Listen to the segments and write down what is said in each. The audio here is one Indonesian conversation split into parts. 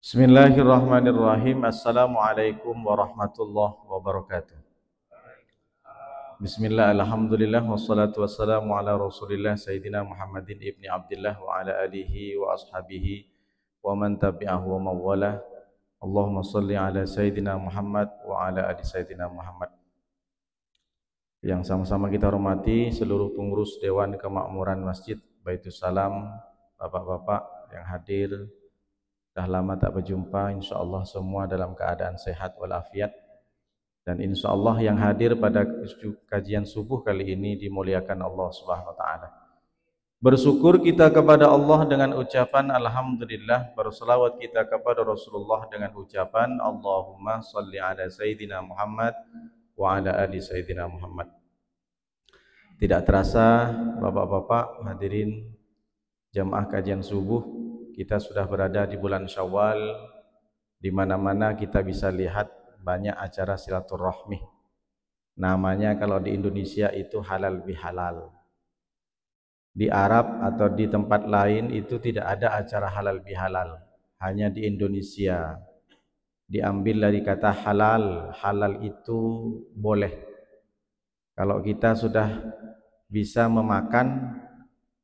Bismillahirrahmanirrahim. Assalamualaikum warahmatullahi wabarakatuh. Bismillah, alhamdulillah, wassalatu wassalamu ala rasulillah Sayyidina Muhammadin ibni Abdillah wa ala alihi wa ashabihi wa man tabi'ahu wa mawalah. Allahumma salli ala Sayyidina Muhammad wa ala ali Sayyidina Muhammad. Yang sama-sama kita hormati seluruh pengurus Dewan Kemakmuran Masjid Baitus Salam, bapak-bapak yang hadir. Dah lama tak berjumpa, insyaallah semua dalam keadaan sehat walafiat. Dan insyaallah yang hadir pada kajian subuh kali ini dimuliakan Allah Subhanahu wa taala. Bersyukur kita kepada Allah dengan ucapan alhamdulillah, berselawat kita kepada Rasulullah dengan ucapan Allahumma shalli ala Sayyidina Muhammad wa ala ali Sayyidina Muhammad. Tidak terasa bapak-bapak hadirin jamaah kajian subuh, kita sudah berada di bulan Syawal, di mana-mana kita bisa lihat banyak acara silaturahmi. Namanya kalau di Indonesia itu halal bihalal. Di Arab atau di tempat lain itu tidak ada acara halal bihalal. Hanya di Indonesia. Diambil dari kata halal. Halal itu boleh. Kalau kita sudah bisa memakan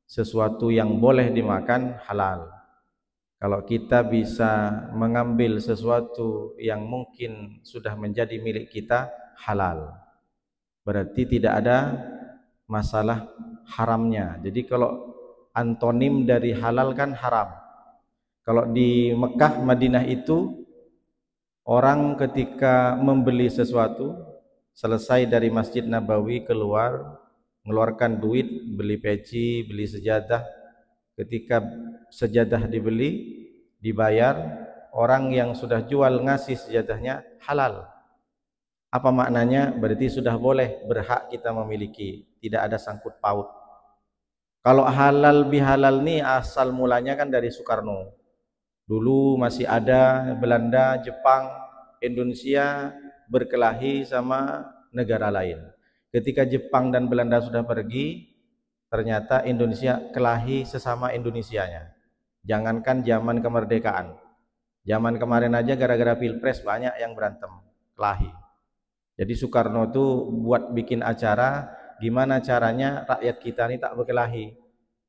sesuatu yang boleh dimakan, halal. Kalau kita bisa mengambil sesuatu yang mungkin sudah menjadi milik kita, halal. Berarti tidak ada masalah haramnya. Jadi kalau antonim dari halal kan haram. Kalau di Mekah, Madinah itu orang ketika membeli sesuatu, selesai dari Masjid Nabawi keluar, mengeluarkan duit, beli peci, beli sejadah. Ketika sejadah dibeli, dibayar, orang yang sudah jual ngasih sejadahnya, halal. Apa maknanya? Berarti sudah boleh, berhak kita memiliki, tidak ada sangkut paut. Kalau halal bihalal nih asal mulanya kan dari Soekarno. Dulu masih ada Belanda, Jepang, Indonesia berkelahi sama negara lain. Ketika Jepang dan Belanda sudah pergi, ternyata Indonesia kelahi sesama Indonesianya. Jangankan zaman kemerdekaan, zaman kemarin aja gara-gara pilpres banyak yang berantem, kelahi. Jadi Soekarno tuh buat bikin acara, gimana caranya rakyat kita ini tak berkelahi.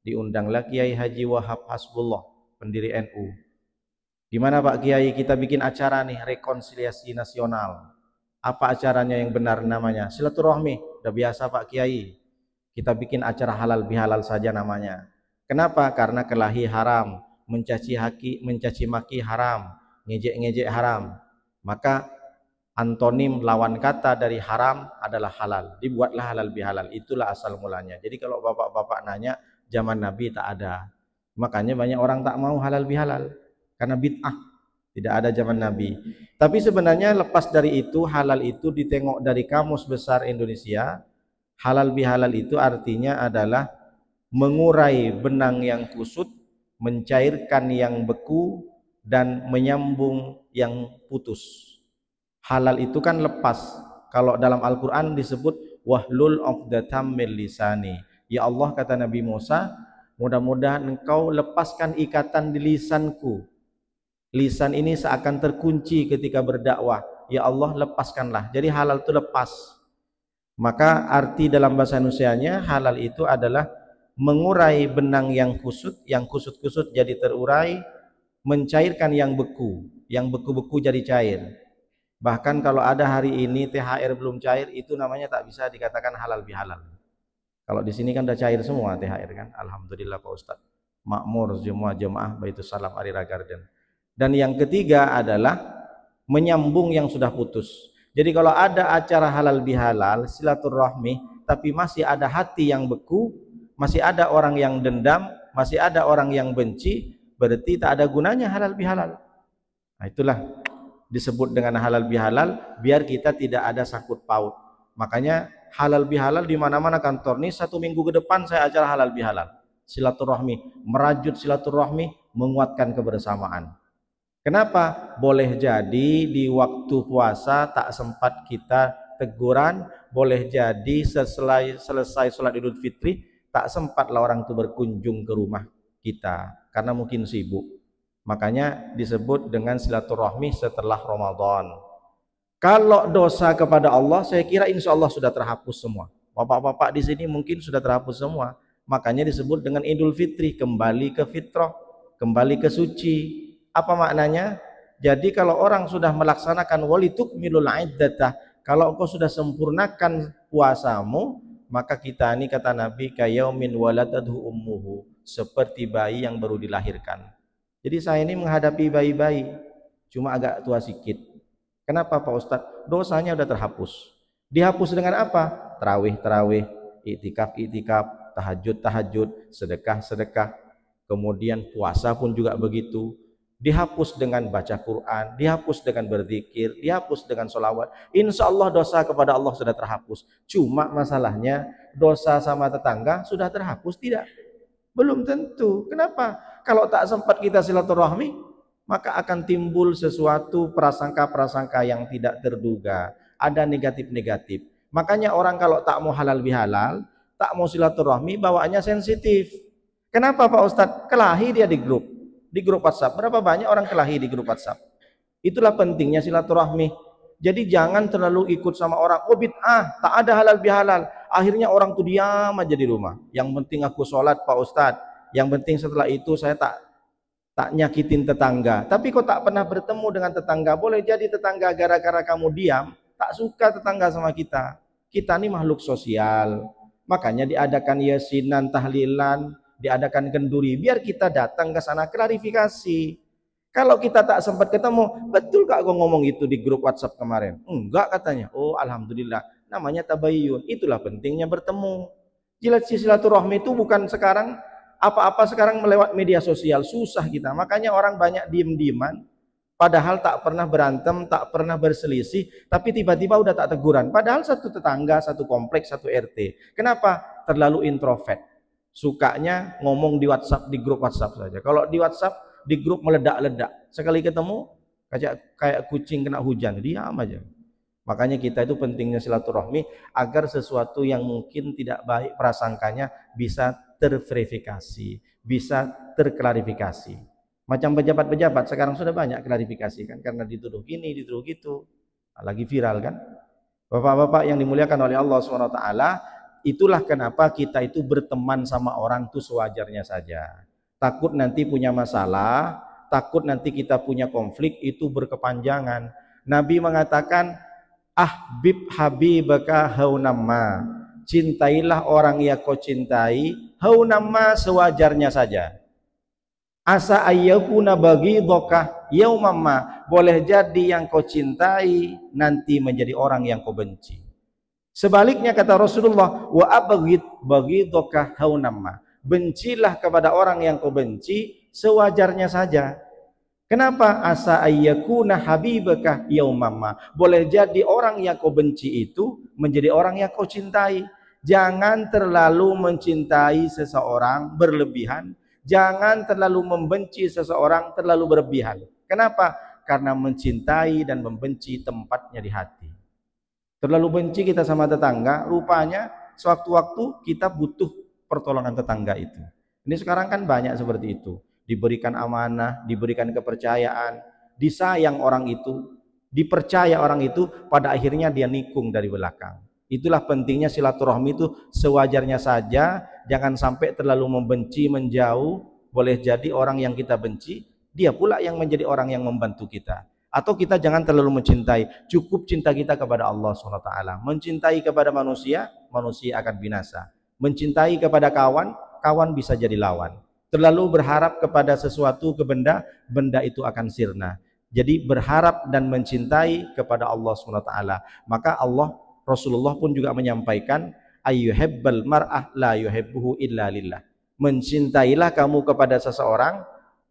Diundanglah Kiai Haji Wahab Hasbullah, pendiri NU. Gimana Pak Kiai, kita bikin acara nih, rekonsiliasi nasional. Apa acaranya yang benar namanya? Silaturahmi. Udah biasa Pak Kiai, kita bikin acara halal bihalal saja namanya. Kenapa? Karena kelahi haram, mencaci maki haram, ngejek-ngejek haram. Maka antonim lawan kata dari haram adalah halal. Dibuatlah halal bihalal. Itulah asal mulanya. Jadi kalau bapak-bapak nanya, zaman Nabi tak ada. Makanya banyak orang tak mau halal bihalal karena bid'ah. Tidak ada zaman Nabi. Tapi sebenarnya lepas dari itu, halal itu ditengok dari Kamus Besar Indonesia. Halal bihalal itu artinya adalah mengurai benang yang kusut, mencairkan yang beku, dan menyambung yang putus. Halal itu kan lepas. Kalau dalam Al-Quran disebut wahlul 'uqdatam min lisani. Ya Allah, kata Nabi Musa, mudah-mudahan engkau lepaskan ikatan di lisanku. Lisan ini seakan terkunci ketika berdakwah. Ya Allah, lepaskanlah. Jadi halal itu lepas. Maka arti dalam bahasa Indonesianya halal itu adalah mengurai benang yang kusut jadi terurai, mencairkan yang beku jadi cair. Bahkan kalau ada hari ini THR belum cair, itu namanya tak bisa dikatakan halal bihalal. Kalau di sini kan udah cair semua THR kan, alhamdulillah Pak Ustadz. Makmur semua jemaah Baitus Salam Arira Garden. Dan yang ketiga adalah menyambung yang sudah putus. Jadi kalau ada acara halal bihalal, silaturahmi, tapi masih ada hati yang beku, masih ada orang yang dendam, masih ada orang yang benci, berarti tak ada gunanya halal bihalal. Nah itulah disebut dengan halal bihalal, biar kita tidak ada sangkut paut. Makanya halal bihalal di mana-mana kantor nih, 1 minggu ke depan saya acara halal bihalal, silaturahmi, merajut silaturahmi, menguatkan kebersamaan. Kenapa? Boleh jadi di waktu puasa tak sempat kita teguran, boleh jadi selesai sholat Idul Fitri tak sempatlah orang itu berkunjung ke rumah kita karena mungkin sibuk. Makanya disebut dengan silaturahmi setelah Ramadan. Kalau dosa kepada Allah, saya kira insya Allah sudah terhapus semua. Bapak-bapak di sini mungkin sudah terhapus semua. Makanya disebut dengan Idul Fitri, kembali ke fitrah, kembali ke suci. Apa maknanya? Jadi kalau orang sudah melaksanakan walitukmilul iddatah, kalau engkau sudah sempurnakan puasamu, maka kita ini kata Nabi kayaumin waladadhu ummuhu, seperti bayi yang baru dilahirkan. Jadi saya ini menghadapi bayi-bayi, cuma agak tua sedikit. Kenapa Pak Ustadz? Dosanya udah terhapus. Dihapus dengan apa? Terawih, iktikaf, tahajud, sedekah. Kemudian puasa pun juga begitu. Dihapus dengan baca Quran, dihapus dengan berzikir, dihapus dengan sholawat. Insya Allah dosa kepada Allah sudah terhapus. Cuma masalahnya dosa sama tetangga sudah terhapus tidak? Belum tentu. Kenapa? Kalau tak sempat kita silaturahmi, maka akan timbul sesuatu prasangka-prasangka yang tidak terduga. Ada negatif-negatif. Makanya orang kalau tak mau halal bihalal, tak mau silaturahmi, bawaannya sensitif. Kenapa Pak Ustadz? Kelahi dia di grup WhatsApp. Berapa banyak orang kelahi di grup WhatsApp? Itulah pentingnya silaturahmi. Jadi jangan terlalu ikut sama orang, oh bid'ah, tak ada halal bihalal. Akhirnya orang tuh diam aja di rumah. Yang penting aku sholat Pak Ustadz. Yang penting setelah itu saya tak nyakitin tetangga. Tapi kok tak pernah bertemu dengan tetangga. Boleh jadi tetangga gara-gara kamu diam, tak suka tetangga sama kita. Kita ini makhluk sosial. Makanya diadakan yasinan, tahlilan, diadakan kenduri, biar kita datang ke sana klarifikasi. Kalau kita tak sempat ketemu, betul kak gue ngomong itu di grup WhatsApp kemarin? Enggak katanya. Oh alhamdulillah, namanya tabayyun. Itulah pentingnya bertemu. Jelas silaturahmi itu bukan sekarang apa-apa sekarang melewat media sosial, susah kita. Makanya orang banyak diem-dieman, padahal tak pernah berantem, tak pernah berselisih, tapi tiba-tiba udah tak teguran. Padahal satu tetangga, satu kompleks, satu RT. Kenapa? Terlalu introvert. Sukanya ngomong di WhatsApp, di grup WhatsApp saja. Kalau di WhatsApp, di grup meledak-ledak. Sekali ketemu, kayak kucing kena hujan, diam aja. Makanya kita itu pentingnya silaturahmi agar sesuatu yang mungkin tidak baik prasangkanya bisa terverifikasi, bisa terklarifikasi. Macam pejabat-pejabat sekarang sudah banyak klarifikasi kan, karena dituduh gini, dituduh gitu. Lagi viral kan? Bapak-bapak yang dimuliakan oleh Allah SWT, itulah kenapa kita itu berteman sama orang itu sewajarnya saja. Takut nanti punya masalah, takut nanti kita punya konflik, itu berkepanjangan. Nabi mengatakan, ahbib habibaka haunamma, cintailah orang yang kau cintai, haunamma, sewajarnya saja. Asa ayyakuna baghidaka yaumamma, boleh jadi yang kau cintai nanti menjadi orang yang kau benci. Sebaliknya kata Rasulullah, wa abghid baghidaka haunamma, bencilah kepada orang yang kau benci sewajarnya saja. Kenapa? Asa ayyakuna habibaka yaumamma, boleh jadi orang yang kau benci itu menjadi orang yang kau cintai. Jangan terlalu mencintai seseorang berlebihan, jangan terlalu membenci seseorang terlalu berlebihan. Kenapa? Karena mencintai dan membenci tempatnya di hati. Terlalu benci kita sama tetangga, rupanya sewaktu-waktu kita butuh pertolongan tetangga itu. Ini sekarang kan banyak seperti itu. Diberikan amanah, diberikan kepercayaan, disayang orang itu, dipercaya orang itu, pada akhirnya dia nikung dari belakang. Itulah pentingnya silaturahmi itu sewajarnya saja, jangan sampai terlalu membenci, menjauh. Boleh jadi orang yang kita benci, dia pula yang menjadi orang yang membantu kita. Atau kita jangan terlalu mencintai, cukup cinta kita kepada Allah SWT. Mencintai kepada manusia, manusia akan binasa. Mencintai kepada kawan, kawan bisa jadi lawan. Terlalu berharap kepada sesuatu, ke benda, benda itu akan sirna. Jadi berharap dan mencintai kepada Allah SWT. Maka Rasulullah pun juga menyampaikan, ayyuhibbal mar'ah la yuhibbuhu illa lillah. Mencintailah kamu kepada seseorang,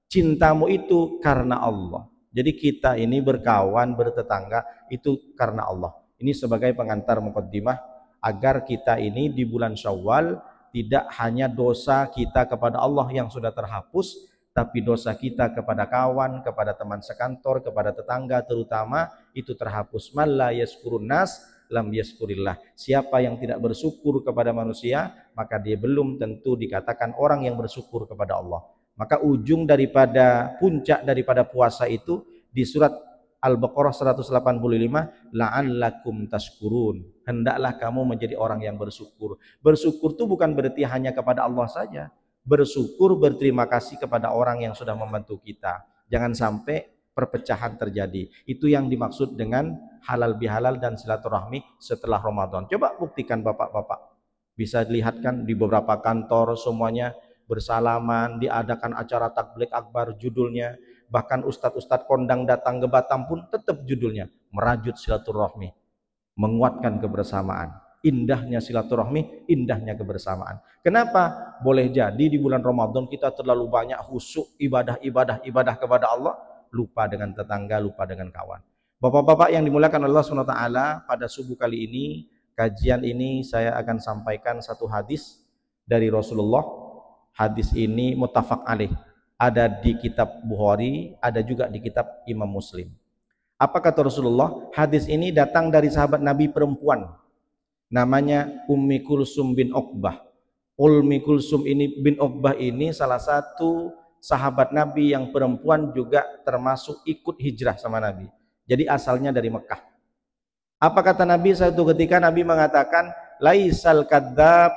cintamu itu karena Allah. Jadi kita ini berkawan, bertetangga itu karena Allah. Ini sebagai pengantar muqaddimah agar kita ini di bulan Syawal tidak hanya dosa kita kepada Allah yang sudah terhapus, tapi dosa kita kepada kawan, kepada teman sekantor, kepada tetangga terutama itu terhapus. Man la yaskurun nas lam yaskurillah. Siapa yang tidak bersyukur kepada manusia, maka dia belum tentu dikatakan orang yang bersyukur kepada Allah. Maka ujung daripada puncak daripada puasa itu di surat Al-Baqarah 185, la'allakum tashkurun. Hendaklah kamu menjadi orang yang bersyukur. Bersyukur itu bukan berarti hanya kepada Allah saja. Bersyukur, berterima kasih kepada orang yang sudah membantu kita. Jangan sampai perpecahan terjadi. Itu yang dimaksud dengan halal bihalal dan silaturahmi setelah Ramadan. Coba buktikan bapak-bapak. Bisa dilihat kan di beberapa kantor semuanya bersalaman, diadakan acara takbir akbar judulnya, bahkan ustadz-ustadz kondang datang ke Batam pun tetap judulnya merajut silaturahmi, menguatkan kebersamaan. Indahnya silaturahmi, indahnya kebersamaan. Kenapa? Boleh jadi di bulan Ramadan kita terlalu banyak khusyuk ibadah kepada Allah, lupa dengan tetangga, lupa dengan kawan. Bapak-bapak yang dimuliakan Allah SWT, pada subuh kali ini, kajian ini saya akan sampaikan satu hadis dari Rasulullah. Hadis ini muttafaq alaih, ada di kitab Bukhari, ada juga di kitab Imam Muslim. Apa kata Rasulullah? Hadis ini datang dari sahabat Nabi perempuan, namanya Ummi Kulsum bin Uqbah. Ummi Kulsum ini bin Uqbah ini salah satu sahabat Nabi yang perempuan, juga termasuk ikut hijrah sama Nabi. Jadi asalnya dari Mekah. Apa kata Nabi satu ketika? Nabi mengatakan, laisal kadzab